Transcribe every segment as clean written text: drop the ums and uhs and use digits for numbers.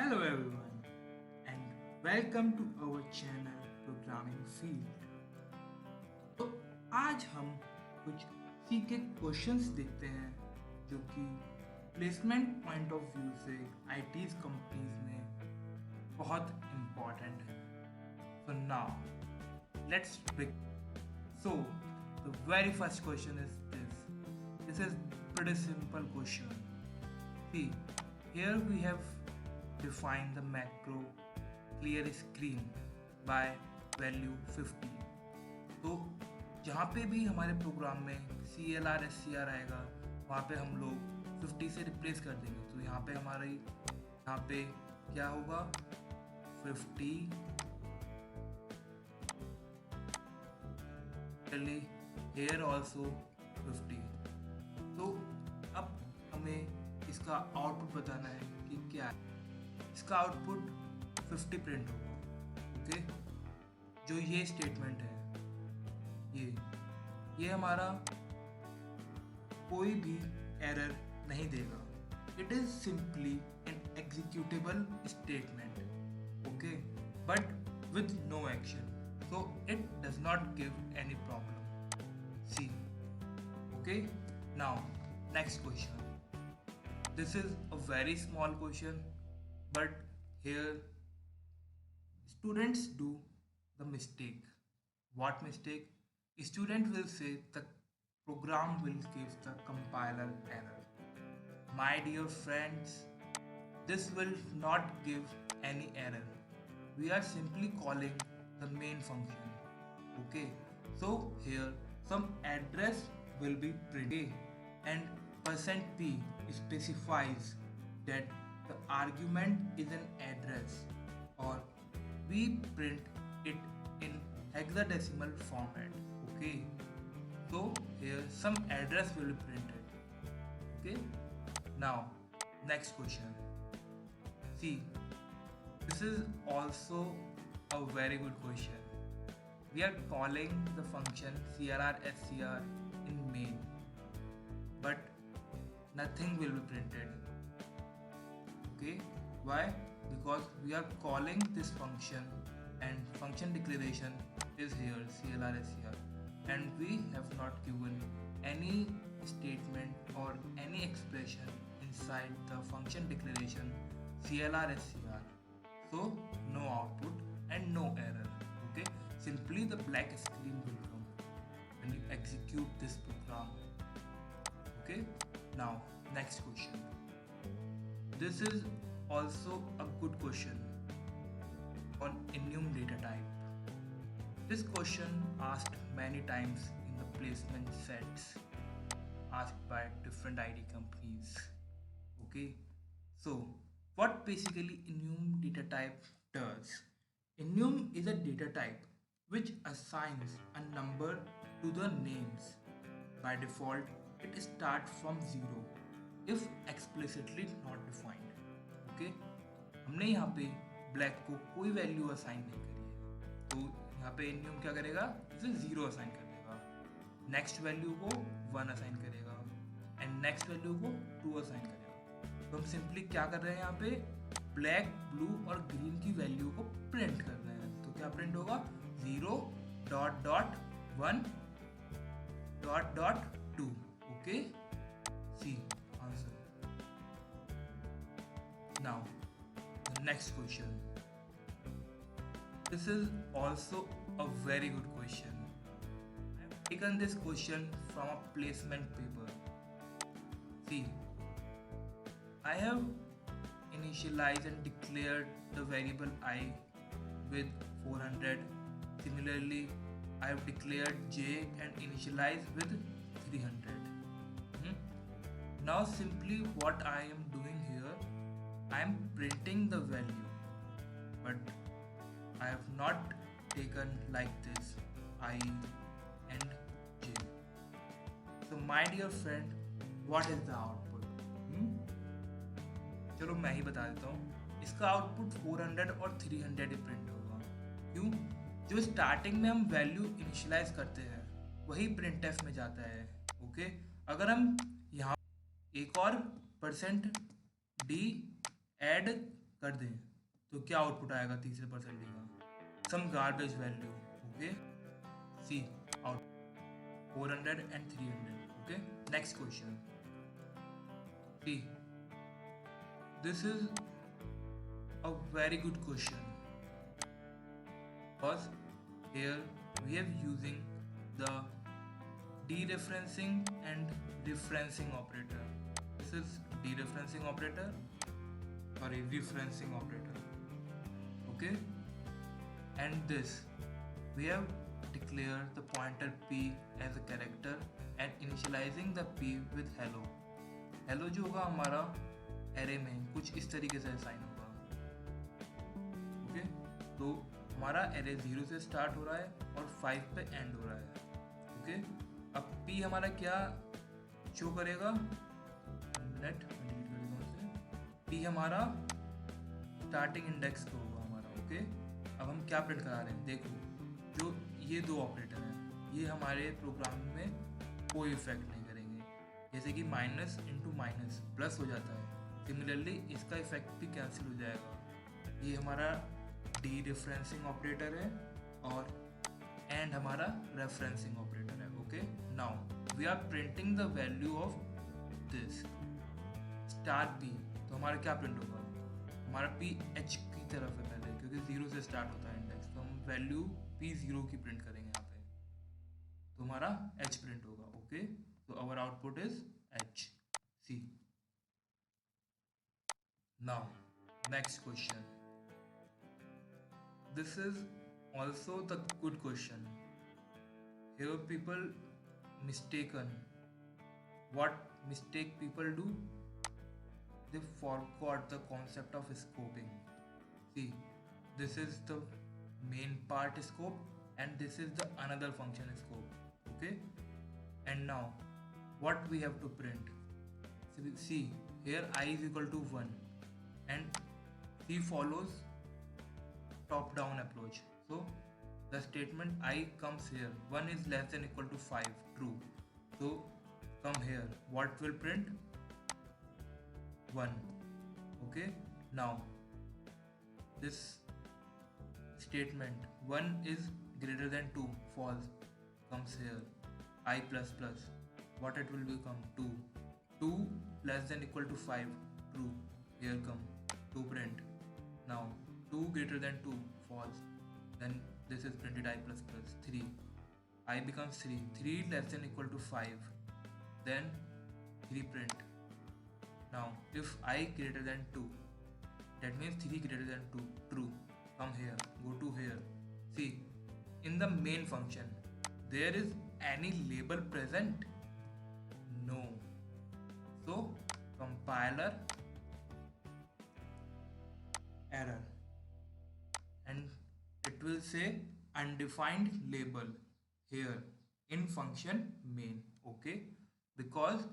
Hello everyone and welcome to our channel Programming Field। तो आज हम कुछ सीके क्वेश्चंस देखते हैं जो कि प्लेसमेंट पॉइंट ऑफ व्यू से आईटीज कंपनीज में बहुत इम्पोर्टेंट है। So now let's begin. So the very first question is this. This is pretty simple question. See, here we have defined the macro clear screen by value 50। तो जहाँ पे भी हमारे programme में CLR SCR आएगा वहाँ पे हम लोग 50 से रिप्लेस कर देंगे। तो यहाँ पे हमारी यहाँ पे क्या होगा 50 here also 50। तो अब हमें इसका आउटपुट बताना है कि क्या है। इसका आउटपुट 50 प्रिंट होगा। ओके, जो ये स्टेटमेंट है ये हमारा कोई भी एरर नहीं देगा। It is simply an executable statement, okay, but with no action, so it does not give any problem. See, okay, now next question. This is a very small question, but here students do the mistake. What mistake? Student will say the program will give the compiler error. My dear friends, this will not give any error. We are simply calling the main function. Okay, so here some address will be printed and %p specifies that the argument is an address, or we print it in hexadecimal format. Okay, so here some address will be printed. Okay, now next question. See, this is also a very good question. We are calling the function CLR SCR in main, but nothing will be printed. Okay, why? Because we are calling this function and function declaration is here CLR SCR, and we have not given any statement or any expression inside the function declaration CLR SCR. So no output and no error. Okay, simply the black screen will come when you execute this program. Okay, now next question. This is also a good question on enum data type. This question asked many times in the placement sets asked by different ID companies. Okay, so what basically enum data type does? Enum is a data type which assigns a number to the names. By default, it starts from 0 if explicitly not defined. Okay, हमने यहाँ पे black को कोई value assign नहीं करी है, तो यहाँ पे enum क्या करेगा, इसे 0 असाइन कर देगा, नेक्स्ट वैल्यू को 1 असाइन करेगा एंड नेक्स्ट वैल्यू को 2 असाइन करेगा। तो हम सिंपली क्या कर रहे हैं, यहाँ पे ब्लैक, ब्लू और ग्रीन की वैल्यू को प्रिंट कर रहे हैं। तो क्या प्रिंट होगा 0 dot dot 1 dot dot 2। Okay, C answer. Now the next question. This is also a very good question. I have taken this question from a placement paper. See, I have initialized and declared the variable I with 400. Similarly, I have declared J and initialized with 300. Now simply what I am doing here, I am printing the value, but I have not taken like this I and J. So my dear friend, what is the output? चलो मैं ही बता देता हूँ। इसका output 400 और 300 ही print होगा। क्यों? जो स्टार्टिंग में हम वैल्यू इनिशियलाइज करते हैं वही प्रिंटएफ में जाता है। ओके, अगर हम यहाँ एक और %d ऐड कर दें तो क्या आउटपुट आएगा तीसरे परसेंटेज का? Some garbage value. Okay, cout 400 and 300. Okay, next question. See, this is a very good question because here we are using the dereferencing and referencing operator. This is dereferencing operator, sorry, referencing operator. Okay, and this we have declared the pointer p as a character and initializing the p with hello. Hello जो होगा हमारा array में कुछ इस तरीके से assign होगा. Okay, तो हमारा एरे 0 से स्टार्ट हो रहा है और 5 पे एंड हो रहा है. ओके, अब p हमारा क्या शो करेगा? नेट p हमारा स्टार्टिंग इंडेक्स को होगा हमारा. ओके, अब हम क्या प्रिंट करा रहे हैं? देखो, जो ये दो ऑपरेटर हैं ये हमारे प्रोग्राम में कोई इफेक्ट नहीं करेंगे. जैसे कि माइनस इंटू माइनस प्लस हो जाता है, सिमिलरली इसका इफेक्ट भी कैंसिल हो जाएगा. ये हमारा डी रेफरेंसिंग ऑपरेटर है और एंड हमारा रेफरेंसिंग ऑपरेटर है. Okay, now we are printing the value of this star P. तो हमारा क्या प्रिंट होगा? हमारा पी एच की तरफ है पहले, क्योंकि 0 से स्टार्ट होता है इंडेक्स, तो हम वैल्यू p0 की प्रिंट करेंगे यहाँ पे, तो हमारा h प्रिंट होगा. ओके, तो our output is h. See now next question. This is also the good question. Here people mistaken. What mistake people do? They forgot the concept of scoping. See, this is the main part scope and this is the another function scope. Okay, and now what we have to print? See, here I is equal to 1 and C follows top down approach. So the statement I comes here, 1 is less than equal to 5, true. So come here, what will print? 1. Okay, now this statement 1 is greater than 2, false, comes here. I plus plus, what it will become? 2. 2 less than equal to 5, true. Here come 2 print. Now 2 greater than 2, false. Then this is printed I plus plus. 3, I becomes 3. 3 less than equal to 5, then 3 print. Now if I greater than 2, that means 3 greater than 2, true. Come here, go to here. See, in the main function there is any label present? No. So compiler error and it will say undefined label here in function main. Okay, because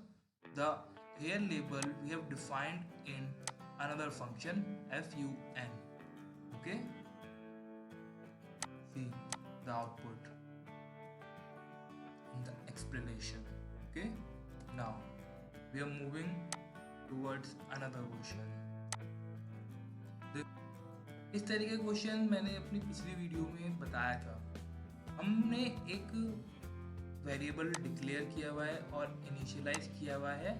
the here label we have defined in another function fun. Okay, see the output in the explanation. Okay, now we are moving towards another question. इस तरीके का question मैंने अपनी पिछली video में बताया था. हमने एक वेरिएबल डिक्लेयर किया हुआ है और इनिशियलाइज किया हुआ है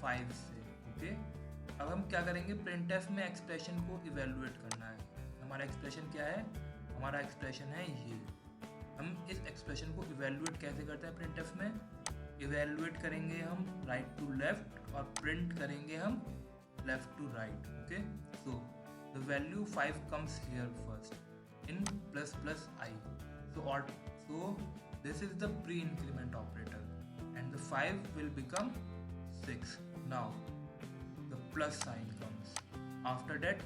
5 से. ओके, अब हम क्या करेंगे? प्रिंटफ में एक्सप्रेशन को इवेलुएट करना है. हमारा एक्सप्रेशन क्या है? हमारा एक्सप्रेशन है ये. हम इस एक्सप्रेशन को इवेलुएट कैसे करते हैं? प्रिंटफ में इवेलुएट करेंगे हम राइट टू लेफ्ट और प्रिंट करेंगे हम left to right. Okay, so the value 5 comes here first in plus plus I. So this is the pre-increment operator and the 5 will become 6. Now the plus sign comes. After that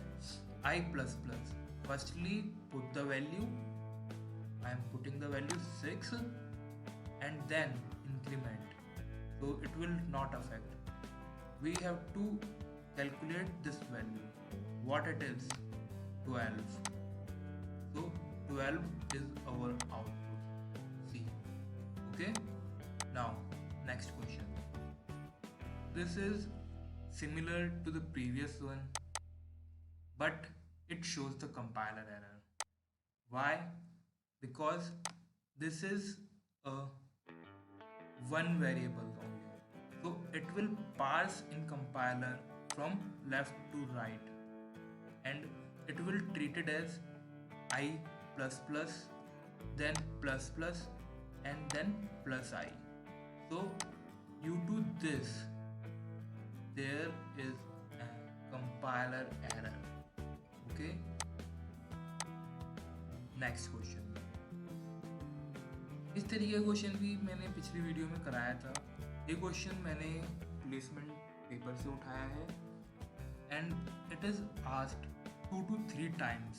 I plus plus. Firstly put the value. I am putting the value 6 and then increment. So it will not affect. We have to calculate this value. What it is? 12. So 12 is our output. See. Okay, now next question. This is similar to the previous one, but it shows the compiler error. Why? Because this is a one variable only. So it will parse in compiler from left to right, and it will treat it as I plus plus, then plus plus, and then plus I. So due to this, there is a compiler error. Okay. Next question, इस तरीके का question भी मैंने पिछली video में कराया था. ये क्वेश्चन मैंने प्लेसमेंट पेपर से उठाया है and it is asked 2 to 3 times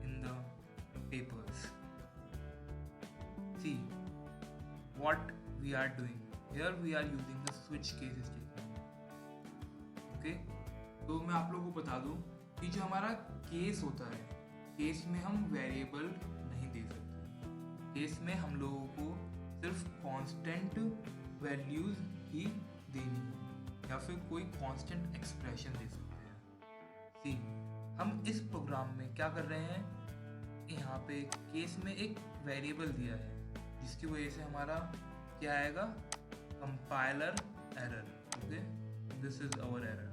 in the papers. See what we are doing here. We are using the switch case statement. Okay, तो मैं आप लोगों को बता दूं कि जो हमारा केस होता है, केस में हम वेरिएबल नहीं दे सकते. केस में हम लोगों को सिर्फ कांस्टेंट वैल्यूज ही देनी है या फिर कोई कांस्टेंट एक्सप्रेशन दे सकते हैं. सी हम इस प्रोग्राम में क्या कर रहे हैं, यहाँ पे केस में एक वेरिएबल दिया है जिसकी वजह से हमारा क्या आएगा, compiler error. Okay, this is our error.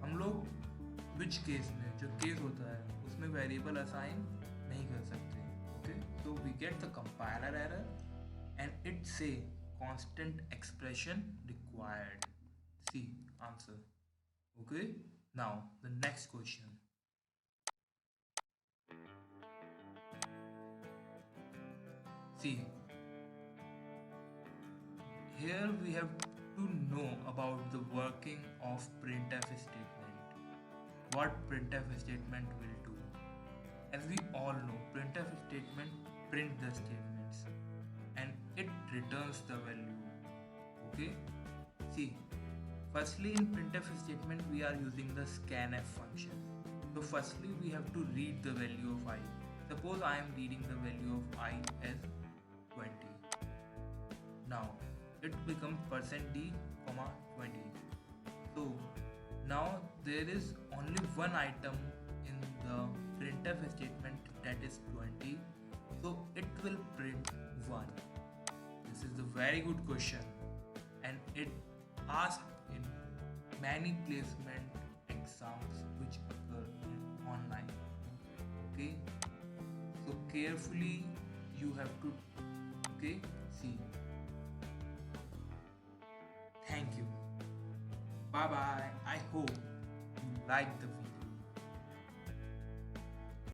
हम लोग विच केस में, जो केस होता है उसमें वेरिएबल असाइन नहीं कर सकते. Okay, so we get the compiler error and it say constant expression required. C answer. Okay, now the next question. See here we have to know about the working of printf statement. What printf statement will do? As we all know, printf statement print the statements and it returns the value. Okay, see, firstly in printf statement we are using the scanf function. So firstly we have to read the value of I. Suppose I am reading the value of I as 20. Now it becomes %d, 20. So now there is only one item in the printf statement, that is 20. So it will print 1. This is a very good question and it asked in many placement exams which occur in online. Okay, so carefully you have to see. Thank you. Bye bye. I hope you liked the video.